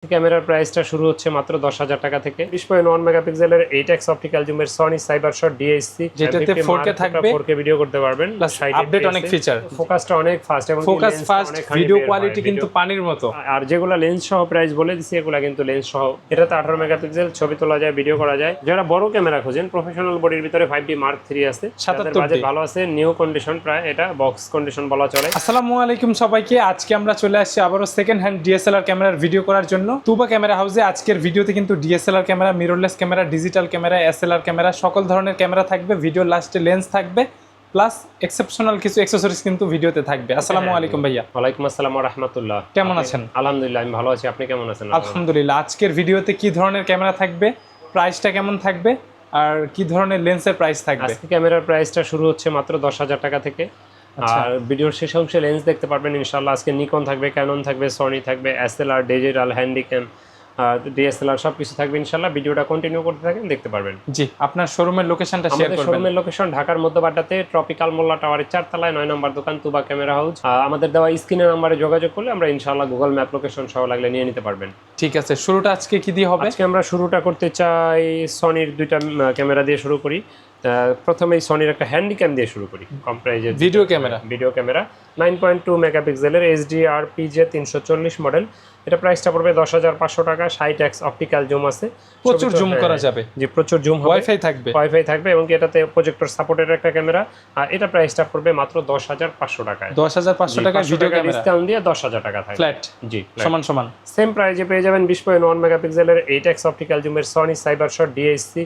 ক্যামেরার প্রাইসটা শুরু হচ্ছে মাত্র 10,000 টাকা থেকে। 20.1 মেগাপিক্সেলের 8x অপটিক্যাল জুমের সনি সাইবার শট ডিএসসি, যেটাতে 4K থাকবে, 4K ভিডিও করতে পারবেন, প্লাস আপডেট অনেক ফিচার। ফোকাসটা অনেক ফাস্ট এবং ফোকাস ফাস্ট, ভিডিও কোয়ালিটি কিন্তু পানির মতো। আর যেগুলো লেন্স সহ প্রাইস বলে দিছি এগুলো কিন্তু লেন্স সহ। এটাতে 18 মেগাপিক্সেল, ছবি তোলা যায়, ভিডিও করা যায়। যারা বড় ক্যামেরা খোঁজেন, প্রফেশনাল বডির ভিতরে 5D Mark III আছে, 77D বাজেট ভালো আছে, নিউ কন্ডিশন, প্রায় এটা বক্স কন্ডিশন বলা চলে। আসসালামু আলাইকুম সবাইকে, আজকে আমরা চলে আসছি আবারও সেকেন্ড হ্যান্ড ডিএসএলআর ক্যামেরার ভিডিও করার জন্য তুবা ক্যামেরা হাউসে। আজকের ভিডিওতে কিন্তু DSLR camera, mirrorless camera, digital camera, SLR camera, সকল ধরনের ক্যামেরা থাকবে। ভিডিওর লাস্টে লেন্স থাকবে, প্লাস এক্সেপশনাল কিছু অ্যাকসেসরিজ কিন্তু ভিডিওতে থাকবে। আসসালামু আলাইকুম ভাইয়া। ওয়ালাইকুম আসসালাম ওয়া রাহমাতুল্লাহ। কেমন আছেন? আলহামদুলিল্লাহ, আমি ভালো আছি। আপনি কেমন আছেন? আলহামদুলিল্লাহ। আজকের ভিডিওতে কি ধরনের ক্যামেরা থাকবে, প্রাইসটা কেমন থাকবে, আর কি ধরনের লেন্সের প্রাইস থাকবে? আজকে ক্যামেরার প্রাইসটা শুরু হচ্ছে মাত্র 10,000 টাকা থেকে। আর ভিডিওর শেষ অংশে লেন্স দেখতে পারবেন ইনশাআল্লাহ। আজকে নিকন থাকবে, ক্যানন থাকবে, সনি থাকবে, এসএলআর, ডিজিটাল, হ্যান্ডিক্যাম, ডিএসএলআর সব কিছু থাকবে ইনশাআল্লাহ। ভিডিওটা কন্টিনিউ করতে থাকেন, দেখতে পারবেন। জি, আপনার শোরুমের লোকেশনটা শেয়ার করবেন। শোরুমের লোকেশন ঢাকার মধ্যবাড্ডাতে ট্রপিক্যাল মোল্লা টাওয়ারের 4 তলায় 9 নম্বর দোকান, তুবা ক্যামেরা হাউস। আমাদের দেওয়া স্ক্রিনের নাম্বারে যোগাযোগ করলে আমরা ইনশাআল্লাহ গুগল ম্যাপ লোকেশন সহ লাগলে নিয়ে নিতে পারবেন। ঠিক আছে, শুরুটা আজকে কি দিয়ে হবে? আজকে আমরা শুরুটা করতে চাই সনির দুইটা ক্যামেরা দিয়ে শুরু করি। প্রথমেই সনির একটা হ্যান্ডিক্যাম দিয়ে শুরু করি। কম প্রাইজের ভিডিও ক্যামেরা 9.2 মেগাপিক্সেলের HDR PJ 340 মডেল। এটা প্রাইসটা পড়বে 10,500 টাকা। 60x অপটিক্যাল জুম আছে, প্রচুর জুম করা যাবে। জি, প্রচুর জুম হবে। ওয়াইফাই থাকবে এবং এটাতে প্রজেক্টর সাপোর্টের একটা ক্যামেরা। আর এটা প্রাইসটা পড়বে মাত্র 10,500 টাকায়। 10,500 টাকা ভিডিও ক্যামেরা ডিসকাউন্ট দিয়ে 10,000 টাকা থাকবে ফ্ল্যাট। জি, সমান সেম প্রাইজে পেয়ে যাবেন 20.1 মেগাপিক্সেলের 8x অপটিক্যাল জুমের Sony Cyber Shot DSC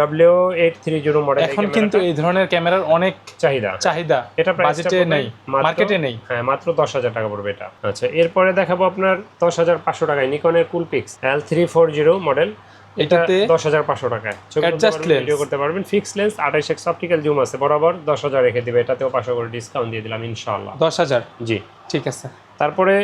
W830 মডেল। এখন কিন্তু এই ধরনের ক্যামেরার অনেক চাহিদা। এটা বাজেটে নেই, মার্কেটে নেই। হ্যাঁ, মাত্র 10,000 টাকা পড়বে এটা। আচ্ছা, এরপরে দেখাবো আপনার 10,500 টাকায় নিকনের কুলপিক্স L340 মডেল। এটাতে 10,500 টাকায় ভিডিও করতে পারবেন। Fix lens, 28x optical zoom আছে, বরাবর 10,000 রেখে দিবে। এটাতেও 500 করে ডিসকাউন্ট দিয়ে দিলাম ইনশাআল্লাহ। 10,000 জি, ঠিক আছে। তারপরে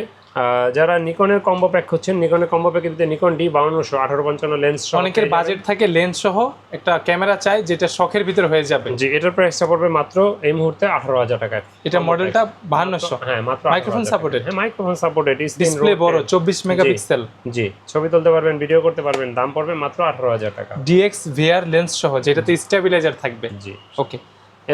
যারা নিকনের কম্বো প্যাক হচ্ছেন, নিকনের কম্বো প্যাকের ভিতরে নিকন D5200 1855 লেন্স সহ। অনেকের বাজেট থাকে লেন্স সহ একটা ক্যামেরা চাই যেটা শখের ভিতর হয়ে যাবে। জি, এটার প্রাইসটা পড়বে মাত্র এই মুহূর্তে 18,000 টাকা। এটা মডেলটা 5200। হ্যাঁ, মাত্র মাইক্রোফোন সাপোর্টেড। হ্যাঁ, মাইক্রোফোন সাপোর্টেড, ডিসপ্লে বড় 24 মেগাপিক্সেল। জি, ছবি তুলতে পারবেন, ভিডিও করতে পারবেন। দাম পড়বে মাত্র 18,000 টাকা। DX VR লেন্স সহ, যেটাতে স্টেবিলাইজার থাকবে। জি, ওকে।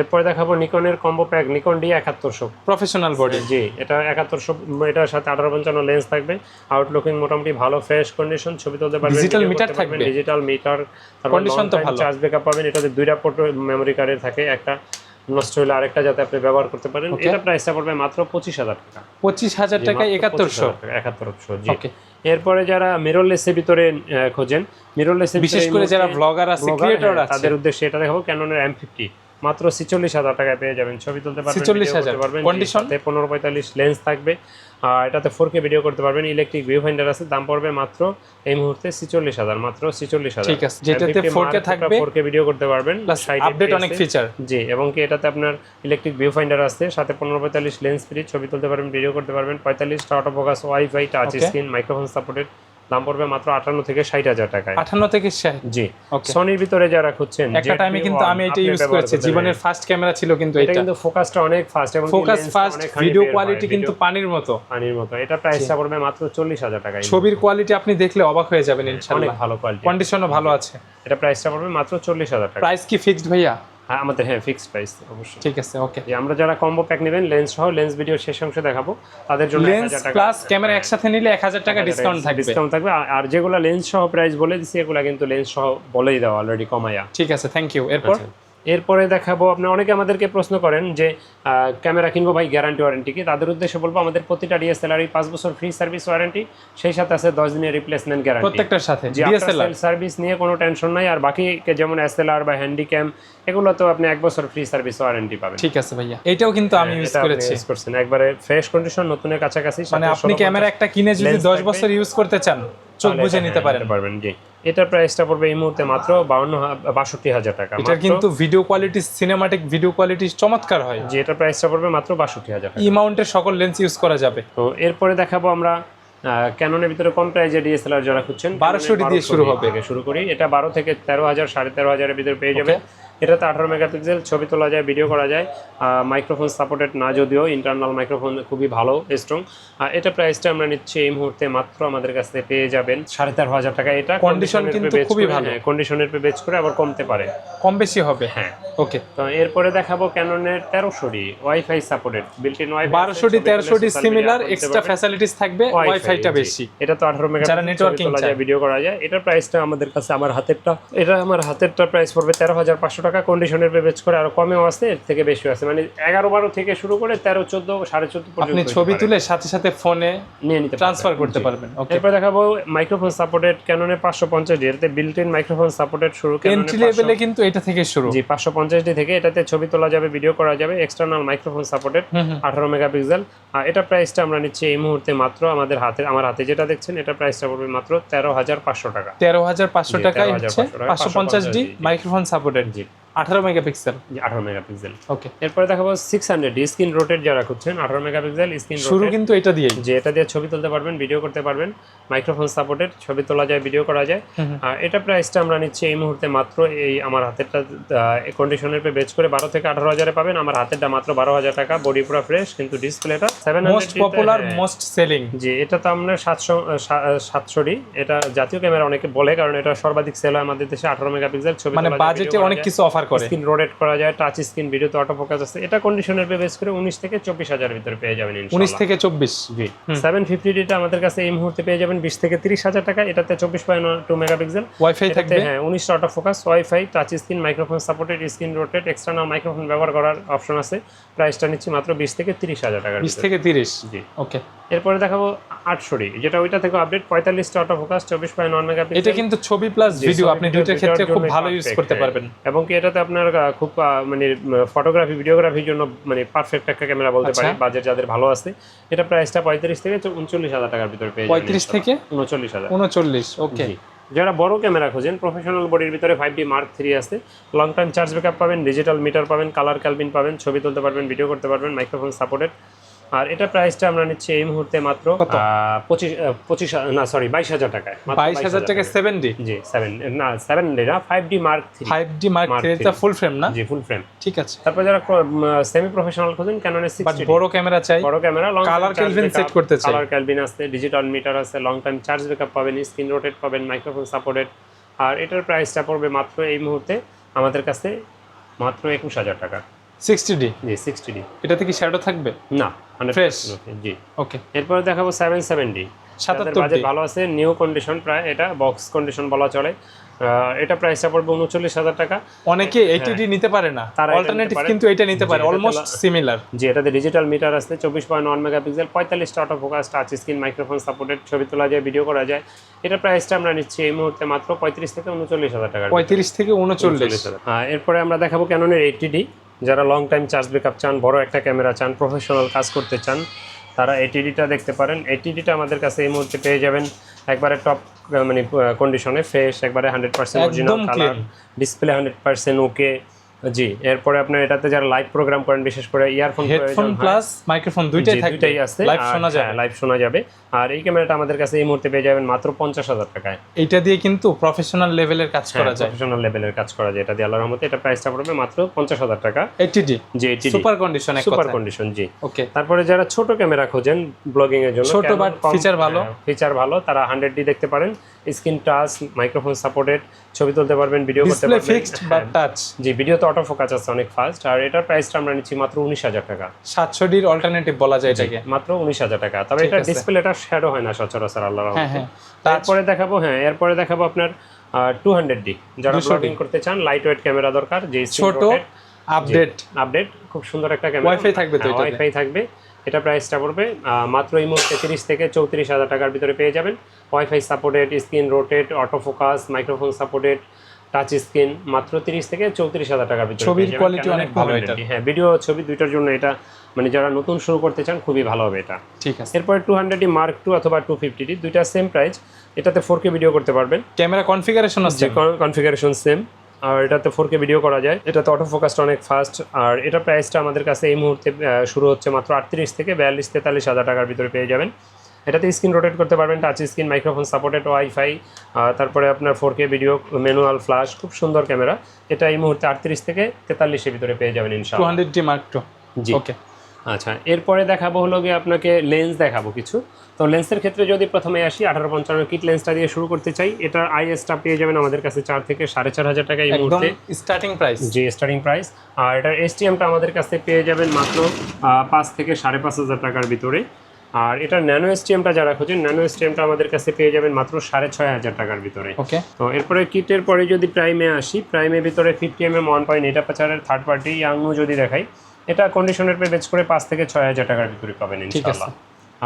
এরপর দেখাবো নিকনের combo pack, Nikon D7100 professional body. জি, এটা 7100, এটার সাথে 1855 লেন্স থাকবে। আউটলুকিং মোটামুটি ভালো, ফ্রেশ কন্ডিশন, ছবি তুলতে পারবেন। ডিজিটাল মিটার থাকবে, ডিজিটাল মিটার, কন্ডিশন তো ভালো। চার্জ ব্যাকআপ পাবেন। এটাতে দুইটা পোর্ট মেমরি কার্ডের থাকে, একটা নষ্ট হলে আরেকটা যাতে আপনি ব্যবহার করতে পারেন। এটা প্রাইসটা পড়বে মাত্র 25,000 টাকা। 25,000 টাকায় 7100। জি, এরপরে যারা মিররলেসের ভিতরে খোঁজেন, মিররলেসের বিশেষ করে যারা ব্লগার আছে, ক্রিয়েটর আছে, তাদের উদ্দেশ্যে এটা দেখাবো। ক্যাননের M50 মাত্র 46,000 টাকায় পেয়ে যাবেন। ছবি তুলতে পারবেন, 46,000 কন্ডিশন, 1545 লেন্স থাকবে। আর এটাতে 4K ভিডিও করতে পারবেন। ইলেকট্রিক ভিউ ফাইন্ডার আছে। দাম পড়বে মাত্র এই মুহূর্তে 46,000, মাত্র 46,000। ঠিক আছে, যেটাতে 4K থাকবে, 4K ভিডিও করতে পারবেন, আপডেট অনেক ফিচার। জি, এবং কি এটাতে আপনার ইলেকট্রিক ভিউ ফাইন্ডার আছে, সাথে 1545 লেন্স ফ্রি, ছবি তুলতে পারবেন, ভিডিও করতে পারবেন। 45টা auto focus, WiFi, touch screen, microphone supported. দাম পড়বে মাত্র 58 থেকে 60,000 টাকায়। 58 থেকে 60। জি, সনির ভিতরে যারা খুঁজছেন, একটা টাইমে কিন্তু আমি এটা ইউজ করেছি, জীবনের ফার্স্ট ক্যামেরা ছিল কিন্তু এটা কিন্তু ফোকাসটা অনেক ফাস্ট এবং ফোকাস ফাস্ট, ভিডিও কোয়ালিটি কিন্তু পানির মতো। এটা প্রাইসটা পড়বে মাত্র 40,000 টাকায়। ছবির কোয়ালিটি আপনি দেখলে অবাক হয়ে যাবেন ইনশাআল্লাহ। অনেক ভালো কোয়ালিটি, কন্ডিশনও ভালো আছে। এটা প্রাইসটা পড়বে মাত্র 40,000 টাকা। প্রাইস কি ফিক্সড ভাইয়া? হ্যাঁ, আমাদের ফিক্সড প্রাইস অবশ্যই। ঠিক আছে, ওকে। আমরা যারা কম্বো প্যাক নেবেন, লেন্স সহ, লেন্স ভিডিও শেষ অংশে দেখাবো, তাদের জন্য লেন্স প্লাস ক্যামেরা একসাথে নিলে 1,000 টাকা ডিসকাউন্ট থাকবে। আর যেগুলো লেন্স সহ প্রাইস বলে দিছি, এগুলো কিন্তু লেন্স সহ বলেই দাও অলরেডি কমায়া। ঠিক আছে, থ্যাংক ইউ। এরপরে দেখাবো, আপনি অনেকে আমাদেরকে প্রশ্ন করেন যে ক্যামেরা কিনবো ভাই, গ্যারান্টি ওয়ারেন্টি কি? তাদের উদ্দেশ্যে বলবো, আমাদের প্রতিটা ডিএসএলআর 5 বছর ফ্রি সার্ভিস ওয়ারেন্টি, সেই সাথে আছে 10 দিনের রিপ্লেসমেন্ট গ্যারান্টি প্রত্যেকটার সাথে। ডিএসএলআর সার্ভিস নিয়ে কোনো টেনশন নাই। আর বাকি যেমন এসএলআর বা হ্যান্ডিক্যাম, এগুলো তো আপনি 1 বছর ফ্রি সার্ভিস ওয়ারেন্টি পাবেন। ঠিক আছে ভাইয়া, এটাও কিন্তু আমি ইউজ করেছি। একবারে ফ্রেশ কন্ডিশন, নতুনের কাছাকাছি। মানে আপনি ক্যামেরা একটা কিনে যদি 10 বছর ইউজ করতে চান, চোখ বুঝে নিতে পারবেন। জি, এটার প্রাইসটা পড়বে এই মুহূর্তে মাত্র 62,000 টাকা। এটা কিন্তু video quality, cinematic video quality চমৎকার হয়। জি, এটার প্রাইসটা পড়বে মাত্র 62,000 টাকা। ই মাউন্টের সকল লেন্স ইউজ করা যাবে। তো এরপরে দেখাবো আমরা ক্যাননের ভিতরে কম প্রাইজে ডিএসএলআর যারা খুঁজছেন, 1200 দিয়ে শুরু হবে। শুরু করি। এটা 12 থেকে 13,000, 13,500 এর ভিতরে পেয়ে যাবেন। এটাতে 18 মেগাপিক্সেল, ছবি তোলা যায়, ভিডিও করা যায়, মাইক্রোফোন সাপোর্টেড না যদিও ইন্টারনাল মাইক্রোফোন খুবই ভালো স্ট্রং। এটা প্রাইসটা আমরা নিচ্ছি এই মুহূর্তে মাত্র আমাদের কাছ থেকে পেয়ে যাবেন 13,500 টাকা। এটা কন্ডিশন কিন্তু খুবই ভালো, কন্ডিশনের পে বেচ করে আবার কমতে পারে, কম বেশি হবে। হ্যাঁ ওকে। তো এরপরে দেখাবো ক্যাননের 1300D wifi supported built in wifi. 1200D 1300D similar, extra facilities থাকবে, ওয়াইফাইটা বেশি। এটা তো 18 মেগাপিক্সেল, যারা নেটওয়ার্কিং তোলা যায়, ভিডিও করা যায়। এটার প্রাইসটা আমাদের কাছে আমার হাতেরটা প্রাইস পড়বে 13,500 টাকা। কন্ডিশনের পে বেচ করে আরো কমেও আছে, এর থেকে বেশিও আছে, মানে 11-12 থেকে শুরু করে 13, 14, 14.5 পর্যন্ত আপনি ছবি তুলে সাথে সাথে ফোনে নিয়ে নিতে ট্রান্সফার করতে পারবেন। ওকে। এরপর দেখাবো মাইক্রোফোন সাপোর্টেড ক্যাননের 550D, এতে বিল্ট ইন মাইক্রোফোন সাপোর্টেড শুরু, এন্ট্রি লেভেলে কিন্তু এটা থেকে শুরু। জি 550D থেকে এটাতে ছবি তোলা যাবে, ভিডিও করা যাবে, এক্সটার্নাল মাইক্রোফোন সাপোর্টেড 18 মেগাপিক্সেল। আর এটা প্রাইসটা আমরা নিচ্ছি এই মুহূর্তে মাত্র আমার হাতে যেটা দেখছেন, এটা প্রাইসটা পড়বে মাত্র 13,500 টাকা। 13,500 টাকায় হচ্ছে 550D মাইক্রোফোন সাপোর্টেড, জি 18 মেগাপিক্সেল। 18 মেগাপিক্সেল। ওকে। এরপরে দেখাবো 600D স্ক্রিন রোটেট যারা খুঁজছেন, 18 মেগাপিক্সেল স্ক্রিন রোটেট শুরু কিন্তু এটা দিয়ে, যে এটা দিয়ে ছবি তুলতে পারবেন, ভিডিও করতে পারবেন, মাইক্রোফোন সাপোর্টেড, ছবি তোলা যায়, ভিডিও করা যায়। আর এটা প্রাইসটা আমরা নিচ্ছি এই মুহূর্তে মাত্র এই আমার হাতেরটা কন্ডিশনের পে বেচ করে 12 থেকে 18,000 এ পাবেন। আমার হাতেরটা মাত্র 12,000 টাকা, বডি পুরো ফ্রেশ, কিন্তু ডিসপ্লেটা 700 মোস্ট পপুলার মোস্ট সেলিং। জি এটা তো আমরা 700D, এটা জাতীয় ক্যামেরা অনেকে বলে, কারণ এটা সর্বাধিক সেল হয় আমাদের দেশে। 18 মেগাপিক্সেল, ছবি মানে বাজেটে অনেক কিছু অফার করে, স্ক্রিন রোটেট করা যায়, টাচ স্ক্রিন, ভিডিওতে অটো ফোকাস আছে। এটা কন্ডিশনের পে বেচ করে 19 থেকে 24,000 এর ভিতরে পেয়ে যাবেন ইনশাআল্লাহ। 19 থেকে 24। জি 750D টা আমাদের কাছে এই মুহূর্তে পেয়ে যাবেন 20 থেকে 30,000 টাকা। এটাতে 24.2 মেগাপিক্সেল, ওয়াইফাই থাকবে, হ্যাঁ 19 auto focus, WiFi, touch screen, microphone supported, screen rotate, external microphone ব্যবহার করার অপশন আছে। প্রাইসটা নিচ্ছি মাত্র 20 থেকে 30,000 টাকা। 20 থেকে 30। জি ওকে। এরপরে দেখাবো 800D, যেটা ওইটা থেকে আপডেট, 45টা অটো ফোকাস, 24.9 মেগাপিক্সেল। এটা কিন্তু ছবি প্লাস ভিডিও আপনি দুইটার ক্ষেত্রে খুব ভালো ইউজ করতে পারবেন, এবং কি এটাতে আপনার খুব মানে ফটোগ্রাফি, ভিডিওগ্রাফির জন্য মানে পারফেক্ট একটা ক্যামেরা বলতে পারি, বাজেট যাদের ভালো আছে। এটা প্রাইসটা 35 থেকে 39,000 টাকার ভিতরে পেয়ে যাবেন। 35 থেকে 39,000। 39। ওকে। যারা বড় ক্যামেরা খোঁজেন, প্রফেশনাল বডির ভিতরে 5D Mark III আছে, লং টাইম চার্জ ব্যাকআপ পাবেন, ডিজিটাল মিটার পাবেন, কালার ক্যালবিন পাবেন, ছবি তুলতে পারবেন, ভিডিও করতে পারবেন, মাইক্রোফোন সাপোর্টেড। আর এটা প্রাইসটা আমরা নিচ্ছি এই মুহূর্তে মাত্র 22,000 টাকায়। 22,000 টাকা 7D। জি 7D না, 5D Mark III। 5D Mark III এটা ফুল ফ্রেম না? জি ফুল ফ্রেম। ঠিক আছে। তারপর যারা সেমি প্রফেশনাল খোঁজেন, ক্যাননের 60D বড় ক্যামেরা চাই, বড় camera, long colour kelvin set করতে চাই, কালার ক্যালবিন আছে, ডিজিটাল মিটার আছে, লং টাইম চার্জ ব্যাকআপ পাবেন, স্ক্রিন রোটেট পাবেন, মাইক্রোফোন সাপোর্টেড। আর এটার প্রাইসটা পড়বে মাত্র এই মুহূর্তে আমাদের কাছে মাত্র 21,000 টাকা। 60D। জি 60D। এটাতে কি শ্যাডো থাকবে? না, ফ্রেশ। জি ওকে। এরপর দেখাবো 770D, 77D, বাজেট ভালো আছে, নিউ কন্ডিশন, প্রায় এটা বক্স কন্ডিশন বলা চলে। এটা প্রাইসটা পড়বে 39,000 টাকা। অনেকে 80D নিতে পারে না, অল্টারনেটিভ কিন্তু এটা নিতে পারে, অলমোস্ট সিমিলার। জি এটাতে ডিজিটাল মিটার আছে, 24.1 মেগাপিক্সেল, 45টা auto focus, touch screen, microphone supported, ছবি তোলা যায়, ভিডিও করা যায়। এটা প্রাইসটা আমরা নিচ্ছি এই মুহূর্তে মাত্র 35 থেকে 39,000 টাকা। 35 থেকে 39। এরপরে আমরা দেখাবো ক্যাননের 80D, যারা লং টাইম চার্জ ব্যাকআপ চান, বড় একটা ক্যামেরা চান, প্রফেশনাল কাজ করতে চান, তারা 80Dটা দেখতে পারেন। 80Dটা আমাদের কাছে এই মুহূর্তে পেয়ে যাবেন একবারে টপ মানে কন্ডিশনে, ফ্রেশ, একবারে 100% অরিজিনাল কালার, ডিসপ্লে 100% ওকে। জি এরপরে আপনার এটাতে যারা লাইভ প্রোগ্রাম করেন, বিশেষ করে ইয়ারফোন হেডফোন প্লাস মাইক্রোফোন দুইটাই থাকবে, দুইটাই আছে, লাইভ শোনা যাবে, লাইভ শোনা যাবে। আর এই ক্যামেরাটা আমাদের কাছে এই মুহূর্তে পেয়ে যাবেন মাত্র 50,000 টাকায়। এটা দিয়ে কিন্তু প্রফেশনাল লেভেলের কাজ করা যায়, প্রফেশনাল লেভেলের কাজ করা যায় এটা দিয়ে, আল্লাহর রহমতে। এটা প্রাইসটা পড়বে মাত্র 50,000 টাকা। 80D। জি 80D সুপার কন্ডিশন, এক সুপার কথা। কন্ডিশন। জি ওকে। তারপরে যারা ছোট ক্যামেরা খোঁজেন ব্লগিং এর জন্য, ছোট বাট ফিচার ভালো, তারা 100D দেখতে পারেন, স্ক্রিন টাচ, মাইক্রোফোন সাপোর্টেড, ছবি তুলতে পারবেন, ভিডিও করতে পারবেন, ফিক্সড বাট টাচ। জি ভিডিওতে অটো ফোকাস আছে অনেক ফাস্ট। আর এটার প্রাইসটা আমরা নিচ্ছি মাত্র 19,000 টাকা। 700D এর অল্টারনেটিভ বলা যায় এটাকে, মাত্র 19,000 টাকা। তবে এটা ডিসপ্লেটা শ্যাডো হয় না সচরাচর, আল্লাহর রহমতে। হ্যাঁ। তারপরে দেখাবো এরপরে দেখাবো আপনার 200D, যারা ব্লগিং করতে চান, লাইট ওয়েট ক্যামেরা দরকার, যে ছোট আপডেট, খুব সুন্দর একটা ক্যামেরা, ওয়াইফাই থাকবে তো, ওয়াইফাই থাকবে। এটা প্রাইসটা পড়বে মাত্র এই মুহূর্তে 30 থেকে 34,000 টাকার ভিতরে পেয়ে যাবেন। Wifi supported, screen rotate, auto focus, microphone supported, touch screen, মাত্র 30 থেকে 34,000 টাকার ভিতরে। ছবির কোয়ালিটি অনেক ভালো এটা। হ্যাঁ ভিডিও ছবি দুইটার জন্য এটা মানে যারা নতুন শুরু করতে চান খুবই ভালো হবে এটা। ঠিক আছে। এরপরে 200D Mark II অথবা 250D, দুইটা সেম প্রাইস। এটাতে 4K ভিডিও করতে পারবেন, ক্যামেরা কনফিগারেশন আছে, কনফিগারেশন সেম। আর এটাতে 4K ভিডিও করা যায়, এটাতে অটো ফোকাসটা অনেক ফাস্ট। আর এটা প্রাইসটা আমাদের কাছে এই মুহূর্তে শুরু হচ্ছে মাত্র 38 থেকে 42-43,000 টাকার ভিতরে পেয়ে যাবেন। এটাতে স্ক্রিন রোটেট করতে পারবেন, touch screen, microphone supported, wifi, তারপরে আপনার 4K ভিডিও, ম্যানুয়াল ফ্ল্যাশ, খুব সুন্দর ক্যামেরা। এটা এই মুহূর্তে 38 থেকে 43 এর ভিতরে পেয়ে যাবেন ইনশাআল্লাহ। 200D Mark II। জি ওকে। আচ্ছা, এরপরে দেখাবো হলো গিয়ে আপনাকে লেন্স দেখাবো কিছু। তো লেন্সের ক্ষেত্রে যদি প্রথমে আসি 1855 কিট লেন্সটা দিয়ে শুরু করতে চাই, এটার আইএসটা পেয়ে যাবেন আমাদের কাছে 4 থেকে 4500 টাকা এই মুহূর্তে স্টার্টিং প্রাইস। জি স্টার্টিং প্রাইস। আর এটার এসটিএমটা আমাদের কাছে পেয়ে যাবেন মাত্র 5 থেকে 5500 টাকার ভিতরে। আর এটার ন্যানো এসটিএমটা যারা খোঁজেন, ন্যানো এসটিএমটা আমাদের কাছে পেয়ে যাবেন মাত্র 6500 টাকার ভিতরে। ওকে। তো এরপরে কিটের পরে যদি প্রাইমে আসি, প্রাইমের ভিতরে 50mm 1.8 অ্যাপারচারের থার্ড পার্টি ইয়াংনু যদি দেখাই, এটা কন্ডিশনের পে বেচ করে 5 থেকে 6000 টাকার ভিতরে পাবেন ইনশাআল্লাহ।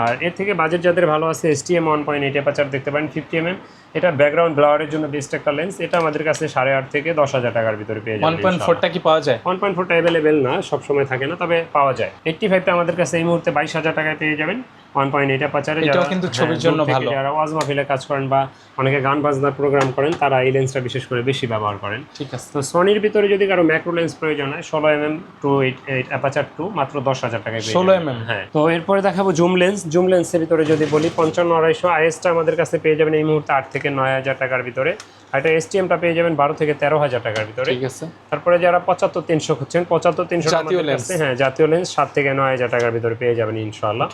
আর এর থেকে বাজেট যাদের ভালো আছে, এসটিএম 1.8 অ্যাপারচার দেখতে পারেন 50mm, এটা ব্যাকগ্রাউন্ড ব্লাওয়ারের জন্য বেস্ট একটা লেন্স। এটা আমাদের কাছে 8.5 থেকে 10,000 টাকার ভিতরে পেয়ে যাবেন। 1.4টা কি পাওয়া যায়? 1.4টা অ্যাভেলেবেল না, সব সময় থাকে না, তবে পাওয়া যায়। 85টা আমাদের কাছে এই মুহূর্তে 22,000 টাকায় পেয়ে যাবেন 1.8 অ্যাপারচারে। এটাও কিন্তু ছবির জন্য ভালো। যারা ওয়াজ মাহফিলে কাজ করেন বা অনেকে গান বাজনার প্রোগ্রাম করেন, তারা এই লেন্সটা বিশেষ করে বেশি ব্যবহার করেন। ঠিক আছে। তো সনির ভিতরে যদি কারো ম্যাক্রো লেন্স প্রয়োজন হয়, 16mm 2.8 অ্যাপারচার 2 মাত্র 10,000 টাকায় পেয়ে যাবেন। 16mm? হ্যাঁ। তো এরপরে দেখাবো জুম লেন্স। জুম লেন্সের ভিতরে যদি বলি 55-250 আইএসটা আমাদের কাছে পেয়ে যাবেন এই মুহূর্তে 8 থেকে 9,000 টাকার ভিতরে। আর এটা এসটিএমটা পেয়ে যাবেন 12 থেকে 13,000 টাকার ভিতরে। ঠিক আছে। তারপরে যারা 75-300 খুঁজছেন, 75-300 জাতীয় লেন্স, হ্যাঁ জাতীয় লেন্স 7 থেকে 9,000 টাকার ভিতরে পেয়ে যাবেন ইনশাআল্লাহ।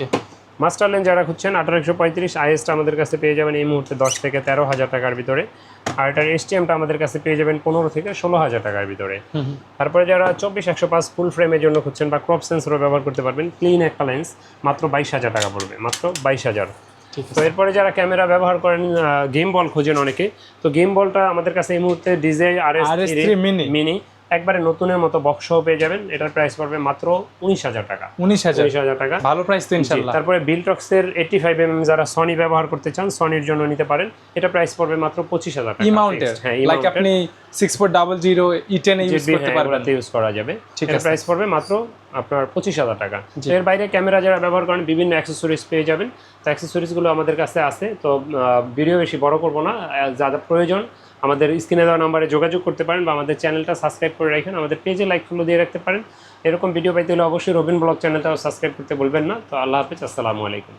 মাস্টার লেন্স যারা খুঁজছেন 1835 আইএসটা আমাদের কাছে পেয়ে যাবেন এই মুহূর্তে 10 থেকে 13,000 টাকার ভিতরে। আর এটার এসটিএমটা আমাদের কাছে পেয়ে যাবেন 15 থেকে 16,000 টাকার ভিতরে। তারপরে যারা 24-105 ফুল ফ্রেমের জন্য খুঁজছেন বা ক্রপ সেন্সরও ব্যবহার করতে পারবেন, ক্লিন একটা লেন্স মাত্র 22,000 টাকা পড়বে, মাত্র 22,000। তো এরপরে যারা ক্যামেরা ব্যবহার করেন, গেম বল খোঁজেন অনেকে, তো গেম বলটা আমাদের কাছে এই মুহূর্তে DJI RS3 মিনি একবারে নতুনের মতো বক্সও পেয়ে যাবেন। এটার প্রাইস পড়বে মাত্র 19,000 টাকা। 19,000 টাকা, ভালো প্রাইস তো ইনশাআল্লাহ। তারপরে বিলটক্সের 85mm যারা সনি ব্যবহার করতে চান, সনির জন্য নিতে পারেন, এটা প্রাইস পড়বে মাত্র 25,000 টাকা। ই-মাউন্টেড, লাইক আপনি 6400 E10 ইউজ করতে পারবেন, ইউজ করা যাবে। এর প্রাইস পড়বে মাত্র আপনার 25,000 টাকা। এর বাইরে ক্যামেরা যারা ব্যবহার করেন, বিভিন্ন অ্যাকসেসরিজ পেয়ে যাবেন। তো অ্যাকসেসরিজগুলো আমাদের কাছে আছে। তো ভিডিও বেশি বড় করব না, যাদের প্রয়োজন আমাদের স্ক্রিনে দেওয়া নম্বরে যোগাযোগ করতে পারেন বা আমাদের চ্যানেলটা সাবস্ক্রাইব করে রাখেন, আমাদের পেজে লাইক ফলো দিয়ে রাখতে পারেন। এরকম ভিডিও পাইতে হলে অবশ্যই রবিন ব্লগ চ্যানেলটাও সাবস্ক্রাইব করতে বলবেন না। তো আল্লাহ হাফেজ, আসসালামু আলাইকুম।